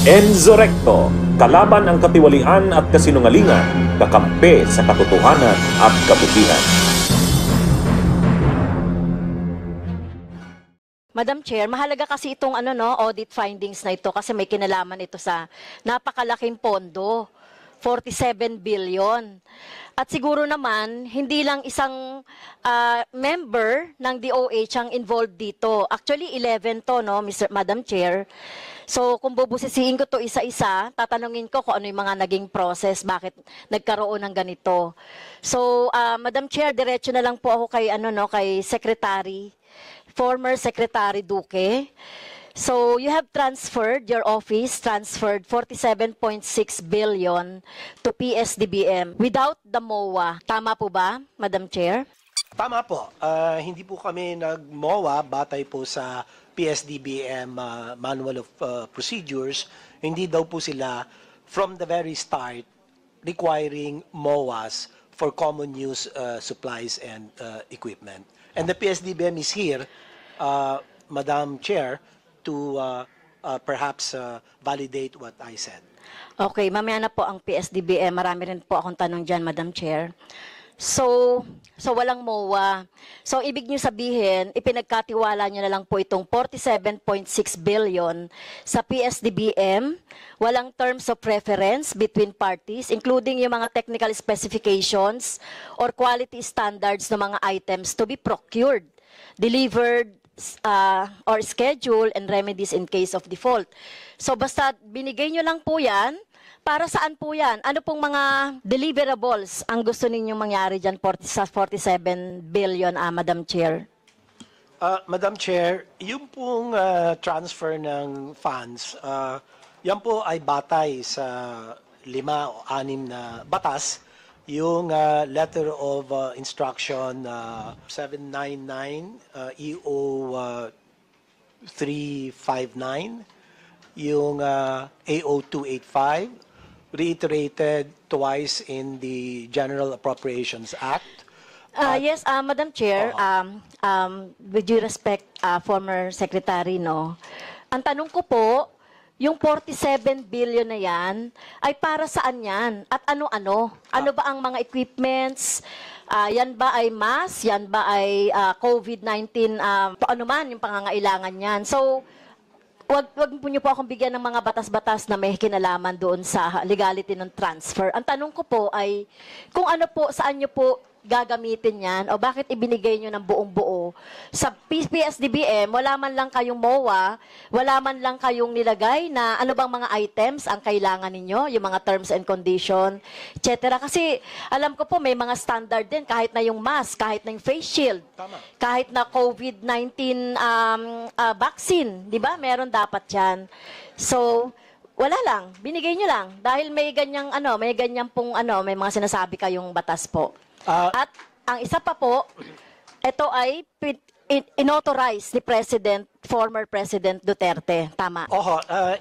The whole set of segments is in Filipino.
Enzo Recto, kalaban ang katiwalian at kasinungalingan, kakampi sa katotohanan at kabutihan. Madam Chair, mahalaga kasi itong audit findings na ito kasi may kinalaman ito sa napakalaking pondo, 47 billion. At siguro naman, hindi lang isang member ng DOH ang involved dito. Actually, 11 to, no, Madam Chair. So, kung bubusisiin ko to isa-isa, tatanungin ko kung ano yung mga naging process, bakit nagkaroon ng ganito. So, Madam Chair, diretso na lang po ako kay, kay Secretary, former Secretary Duque. So, you have transferred, your office transferred 47.6 billion to PSDBM without the MOA. Tama po ba, Madam Chair? Tama po. Hindi po kami nag-MOA batay po sa PSDBM Manual of Procedures. Hindi daw po sila from the very start requiring MOAs for common use supplies and equipment. And the PSDBM is here, Madam Chair, to perhaps validate what I said. Okay, mamaya na po ang PSDBM. Marami rin po akong tanong dyan, Madam Chair. So walang MOA. So, ibig niyo sabihin, ipinagkatiwala niyo na lang po itong 47.6 billion sa PSDBM, walang terms of preference between parties, including yung mga technical specifications or quality standards ng mga items to be procured, delivered, or schedule and remedies in case of default. So, basta binigay nyo lang po yan. Para saan po yan? Ano pong mga deliverables ang gusto ninyong mangyari dyan sa 47 billion, Madam Chair? Madam Chair, yung pong transfer ng funds, yan po ay batay sa 5 o 6 na batas. Yung letter of instruction 799 EO 359, yung AO 285, reiterated twice in the General Appropriations Act. Yes, Madam Chair, with due respect, former Secretary, no, ang tanong ko po, yung 47 billion na yan, ay para saan yan? At ano-ano? Ano ba ang mga equipments? Yan ba ay mask? Yan ba ay COVID-19? Ano man yung pangangailangan yan? So, wag po niyo po akong bigyan ng mga batas-batas na may kinalaman doon sa legality ng transfer. Ang tanong ko po ay, kung ano po, saan niyo po gagamitin yan o bakit ibinigay nyo ng buong buo. Sa PSDBM, wala man lang kayong MOA, wala man lang kayong nilagay na ano bang mga items ang kailangan ninyo, yung mga terms and condition, etc. Kasi alam ko po may mga standard din, kahit na yung mask, kahit na yung face shield, kahit na COVID-19 vaccine, di ba? Meron dapat yan. So, wala lang, binigay nyo lang dahil may ganyang pong may mga sinasabi kayong batas po. At ang isa pa po, ito ay inauthorize ni former President Duterte. Tama?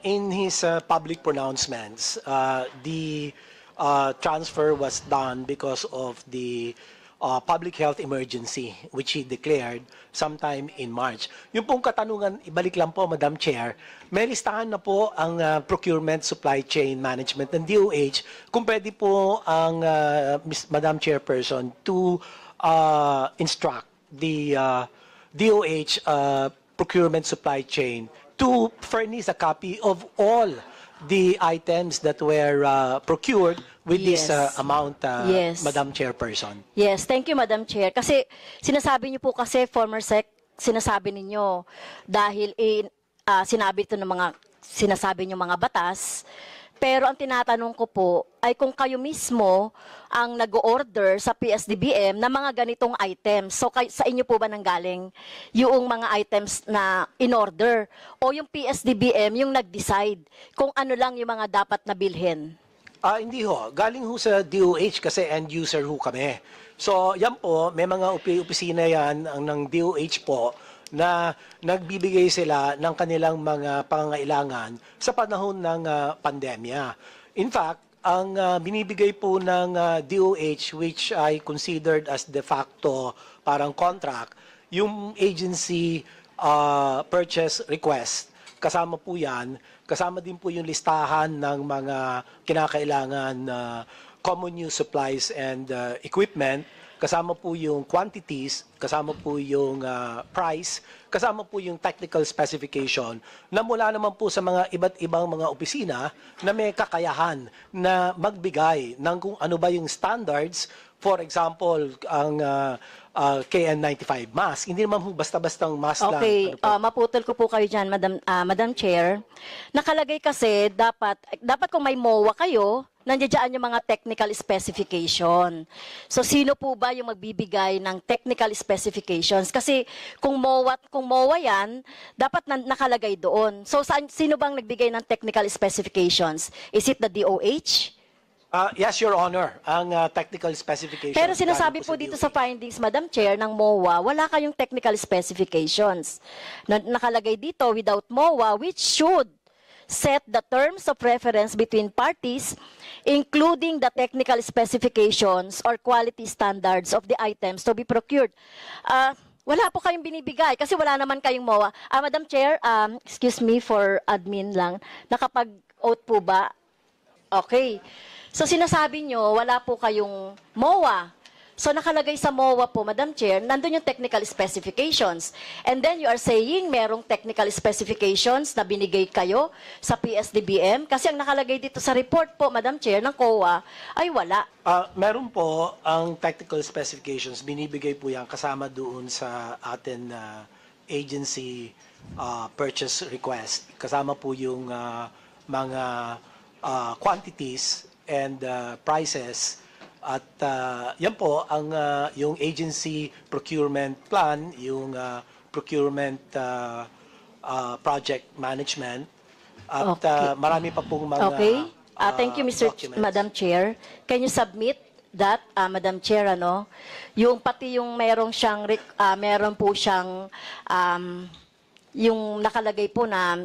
In his public pronouncements, the transfer was done because of the public health emergency which he declared sometime in March. Yung pong katanungan, ibalik lang po, Madam Chair, may listahan na po ang Procurement Supply Chain Management ng DOH kung pwede po ang Madam Chairperson to instruct the DOH Procurement Supply Chain to furnish a copy of all the items that were procured with this amount, Madam Chairperson. Yes, thank you, Madam Chair. Kasi sinasabi niyo po kasi, former Sec, sinasabi ninyo dahil sinabi ito ng sinasabi niyo mga batas, pero ang tinatanong ko po ay kung kayo mismo ang nag-order sa PSDBM ng mga ganitong items. So sa inyo po ba nanggaling yung mga items na in-order? O yung PSDBM yung nag-decide kung ano lang yung mga dapat na bilhin? Hindi ho. Galing ho sa DOH kasi end user ho kami. So yan po, may mga opisina yan ng DOH po na nagbibigay sila ng kanilang mga pangangailangan sa panahon ng pandemya. In fact, ang binibigay po ng DOH, which I considered as de facto parang contract, yung agency purchase request kasama po yan, kasama din po yung listahan ng mga kinakailangan na common use supplies and equipment, kasama po yung quantities, kasama po yung price, kasama po yung technical specification na mula naman po sa mga iba't ibang mga opisina na may kakayahan na magbigay ng kung ano ba yung standards. For example, ang KN95 mask. Hindi naman po basta-bastang mask lang. Okay, Ano po? maputol ko po kayo dyan, Madam Chair. Nakalagay kasi, dapat kung may MOA kayo, nandiyan yung mga technical specification. So, sino po ba yung magbibigay ng technical specifications? Kasi kung MOA yan, dapat nakalagay doon. So, sino bang nagbigay ng technical specifications? Is it the DOH? Yes, Your Honor. Ang technical specification. Pero sinasabi po dito sa findings, Madam Chair, ng MOA, wala kayong technical specifications. Nakalagay dito, without MOA, which should set the terms of reference between parties, including the technical specifications or quality standards of the items to be procured. Wala po kayong binibigay kasi wala naman kayong MOA. Madam Chair, excuse me for admin lang, nakapag-oath po ba? Okay. So sinasabi nyo, wala po kayong MOA. So nakalagay sa MOA po, Madam Chair, nandun yung technical specifications. And then you are saying merong technical specifications na binigay kayo sa PSDBM? Kasi ang nakalagay dito sa report po, Madam Chair, ng COA, ay wala. Meron po ang technical specifications. Binibigay po yan kasama doon sa atin na agency purchase request. Kasama po yung mga quantities and prices. At yan po ang yung agency procurement plan, yung procurement project management at Okay. marami pa pong mga Okay. Thank you, documents. Madam Chair. Can you submit that, Madam Chair, yung pati yung meron po siyang yung nakalagay po na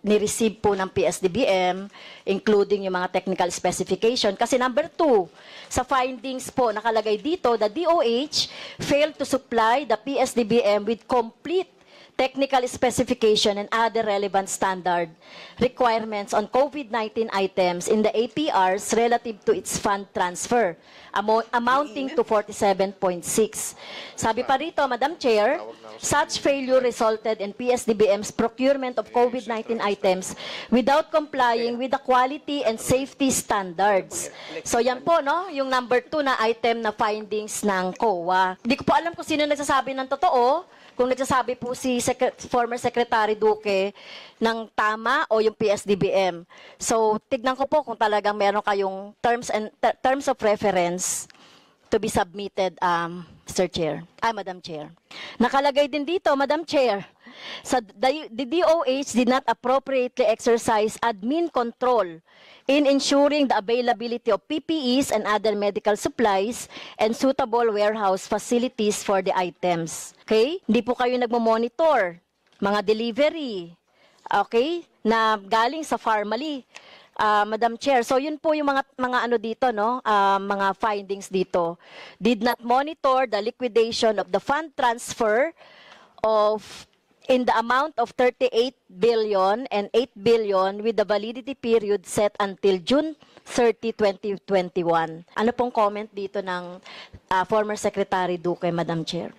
ni-receive po ng PSDBM, including yung mga technical specification. Kasi number 2, sa findings po, nakalagay dito, the DOH failed to supply the PSDBM with complete technical specification and other relevant standard requirements on COVID-19 items in the APRs relative to its fund transfer, amounting to 47.6. Sabi pa rito, Madam Chair, such failure resulted in PSDBM's procurement of COVID-19 items without complying with the quality and safety standards. So yan po, no? Yung number 2 na item na findings ng COA. Hindi ko po alam kung sino nagsasabi ng totoo, kung nagsasabi po si former Secretary Duque ng tama o yung PSDBM. So, tignan ko po kung talagang meron kayong terms of reference to be submitted, Mr. Chair. Madam Chair. Nakalagay din dito, Madam Chair, the DOH did not appropriately exercise admin control in ensuring the availability of PPEs and other medical supplies and suitable warehouse facilities for the items. Okay? Hindi po kayo nagmo-monitor mga delivery, okay, na galing sa Pharmally. Madam Chair, so yun po yung mga ano dito, no? Mga findings dito. Did not monitor the liquidation of the fund transfer in the amount of 38 billion and 8 billion with the validity period set until June 30, 2021. Ano pong comment dito ng former Secretary Duque, Madam Chair?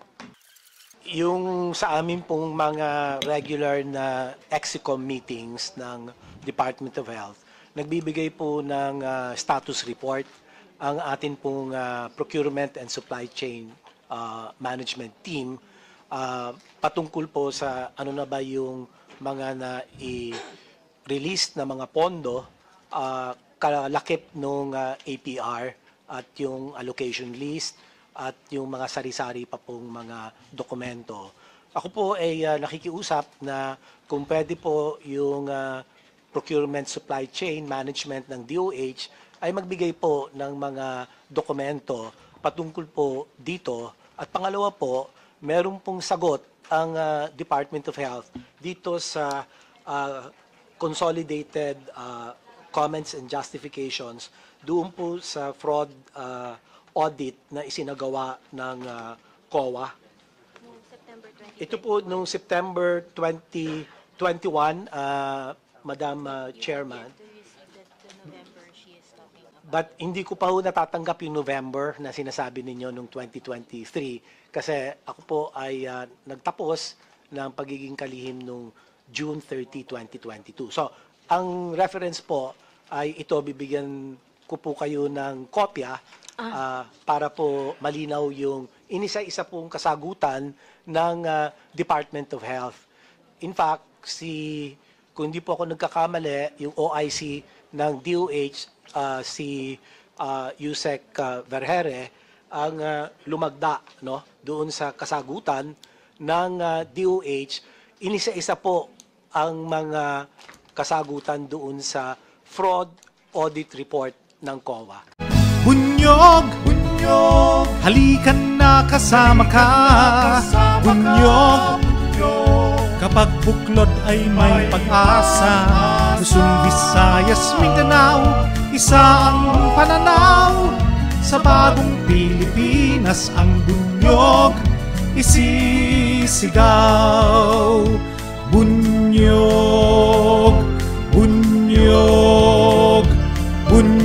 Yung sa amin pong mga regular na EXICOM meetings ng Department of Health, nagbibigay po ng status report ang atin pong procurement and supply chain management team patungkol po sa ano na ba yung mga na-release na mga pondo, kalakip ng APR at yung allocation list at yung mga sari-sari pa pong mga dokumento. Ako po ay nakikiusap na kung pwede po yung procurement supply chain management ng DOH ay magbigay po ng mga dokumento patungkol po dito. At pangalawa po, meron pong sagot ang Department of Health dito sa consolidated comments and justifications doon po sa fraud audit na isinagawa ng COA. Ito po noong September 2020 21, Madam Chairman. But hindi ko pa ho natatanggap yung November na sinasabi ninyo nung 2023 kasi ako po ay nagtapos ng pagiging kalihim nung June 30, 2022. So, ang reference po ay ito, bibigyan ko po kayo ng kopya para po malinaw yung inisa-isa pong kasagutan ng Department of Health. In fact, kung hindi po ako nagkakamali, yung OIC ng DOH, si Yusek Vergere, ang lumagda doon sa kasagutan ng DOH. Inisa-isa po ang mga kasagutan doon sa fraud audit report ng COA. Bunyog, bunyog, halikan na kasama ka. Bunyog, kapag buklod ay may pag-asa. Luzon, Visayas, Mindanao, isa ang pananaw. Sa bagong Pilipinas ang bunyog isisigaw. Bunyog, bunyog, bunyog.